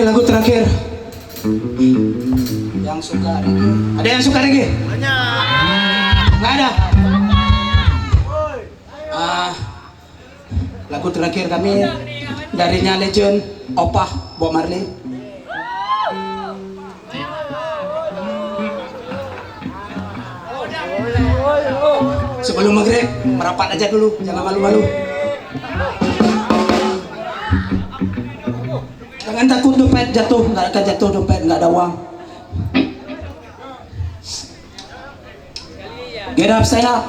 lagu terakhir. Yang suka reggae. Ada yang suka reggae? Banyak. Nggak ada. Lagu terakhir kami darinya legend Opah Bob Marley. Sebelum maghrib merapat aja dulu, jangan malu-malu. Jangan takut dompet jatuh, nggak akan jatuh dompet, nggak ada uang. Get up, stand up.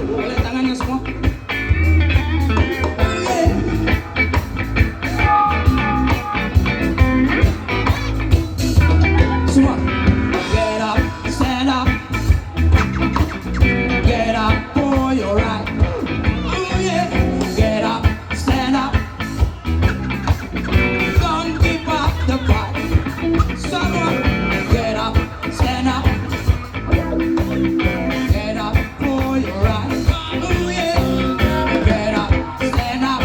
Boleh tangannya semua. Semua. Get up, stand up. Get up for your right. Oh yeah. Get up, stand up. Don't give up the fight. Someone. Get up, stand up. Get up for your right. Oh yeah. Get up, stand up.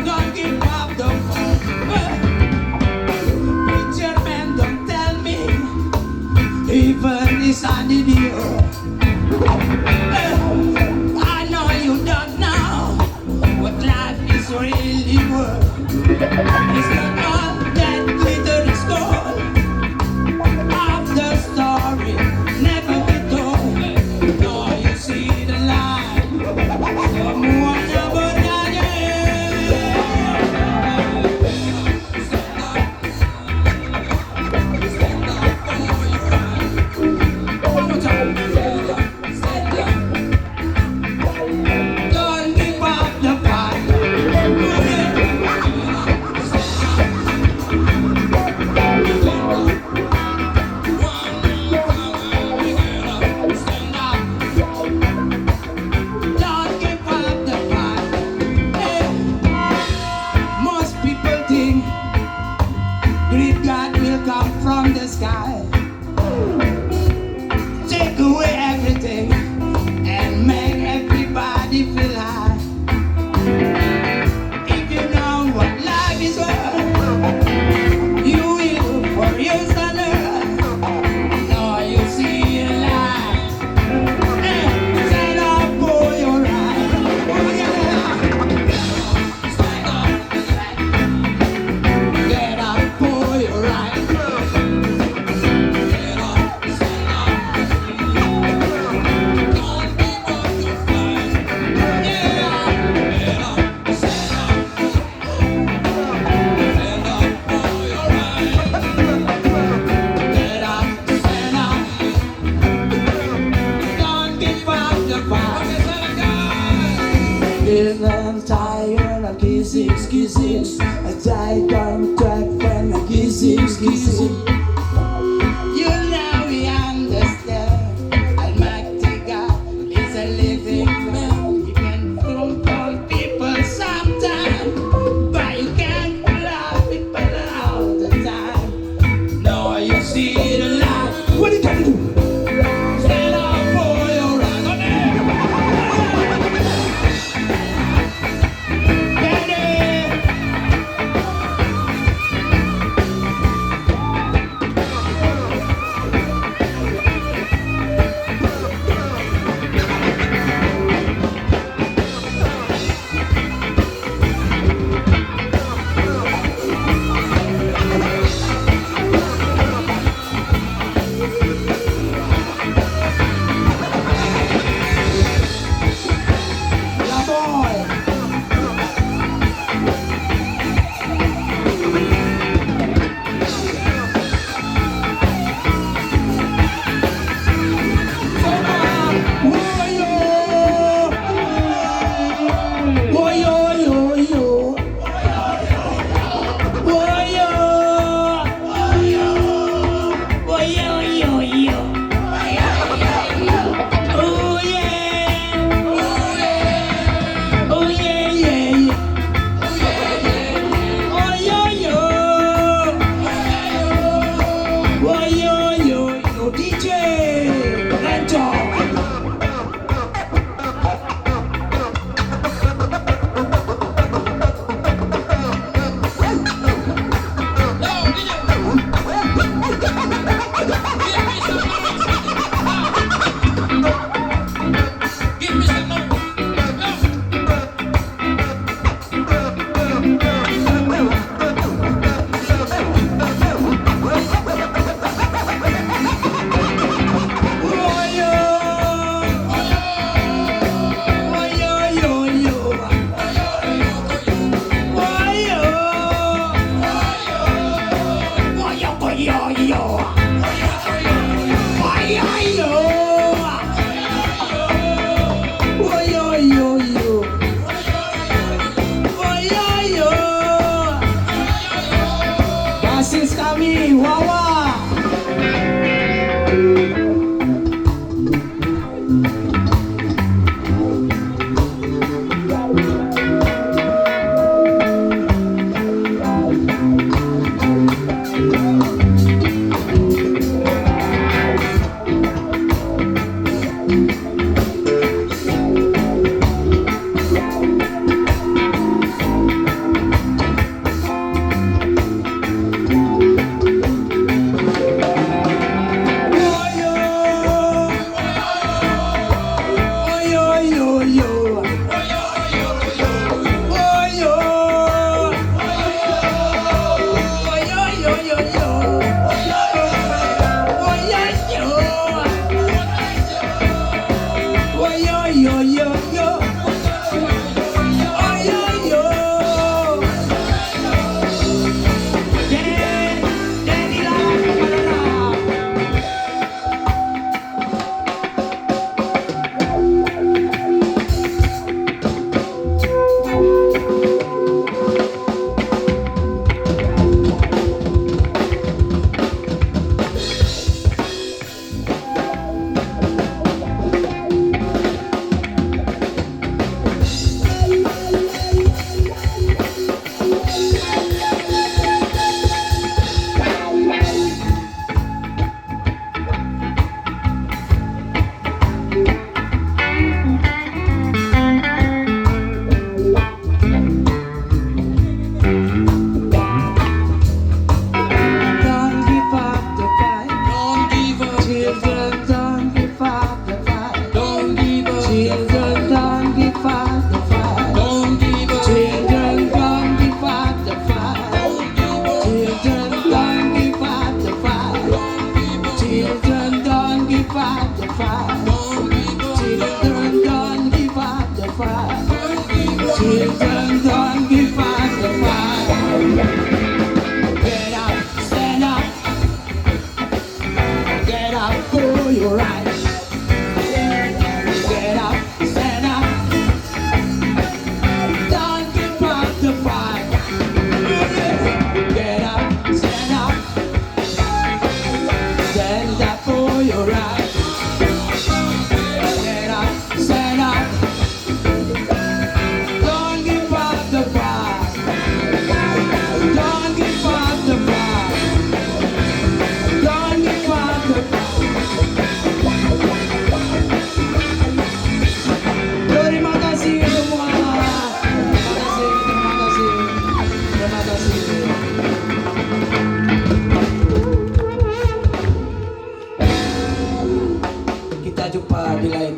Don't give up the fight. Preacher man, don't tell me. Even is on the earth. I know you don't know what life is really worth. It's not all that glitter is gold. Half the story never be told. No, you see the light. Someone never don't give up the fight. Don't give up the fight. Most people think great God will come from the sky, take away everything and make everybody feel high. If you know what life is worth, you will for years on earth. Now you see the light. Stand up for your right. Oh yeah. Stand up. Get up for your right. Get up, stand up. Don't give up the fight. Yeah. Get up, stand up. Stand up for your right. Get up, stand up. Don't give up the fight. Live and tired of kissing, kissing. A tight contract when a kissing, kissing. You know we understand. Almighty God is a living man. He can control people sometimes, but you can't love people all the time. No, you see the light. What you can do? Stand up for your right. Go there. Get it.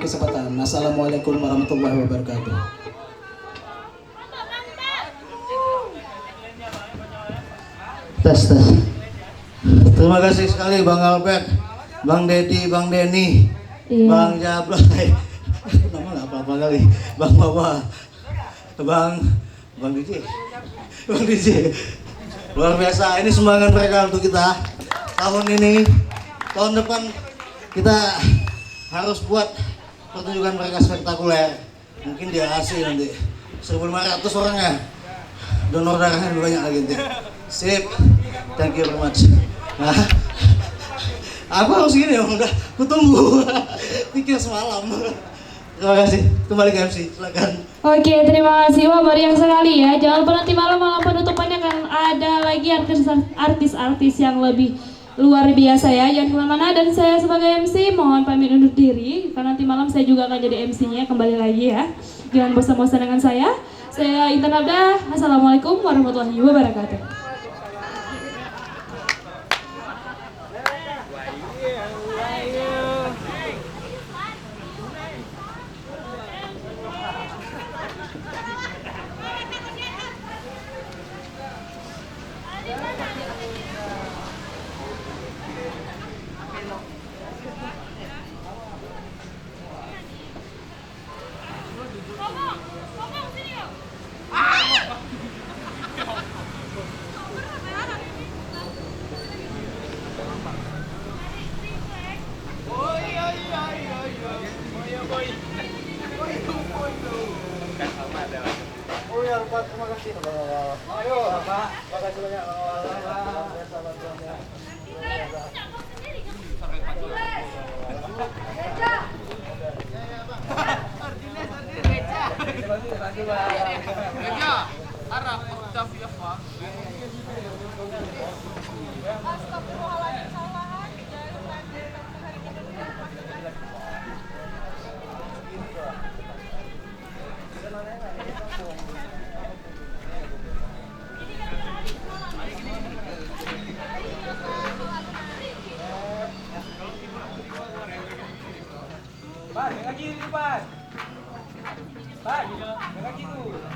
kesempatan. Assalamualaikum warahmatullahi wabarakatuh. Tes. Terima kasih sekali Bang Albert, Bang Dedi, Bang Denny, Bang Jablay. Nama nggak apa-apa kali. Bang Baba, Bang DJ. Luar biasa. Ini sumbangan mereka untuk kita tahun ini. Tahun depan kita harus buat pertunjukan mereka spektakuler. Mungkin di AC nanti 1.500 orang ya. Donor darahnya lebih banyak lagi nanti. Sip. Thank you very much. Nah, aku harus gini ya, udah kutunggu. Pikir semalam. Terima kasih. Kembali ke MC, silakan. Oke, terima kasih. Wah, meriah sekali ya. Jangan lupa nanti malam penutupannya akan ada lagi artis-artis yang lebih luar biasa ya. Jangan kemana-mana, dan saya sebagai MC mohon pamit undur diri. Karena nanti malam saya juga akan jadi MC-nya kembali lagi ya. Jangan bosan-bosan dengan saya. Saya Intan Abdah. Assalamualaikum warahmatullahi wabarakatuh. Oh ya, Pak, terima kasih. Ayo, Pak. Terima kasih banyak. Pak, kaki di depan. Pak, kaki dulu.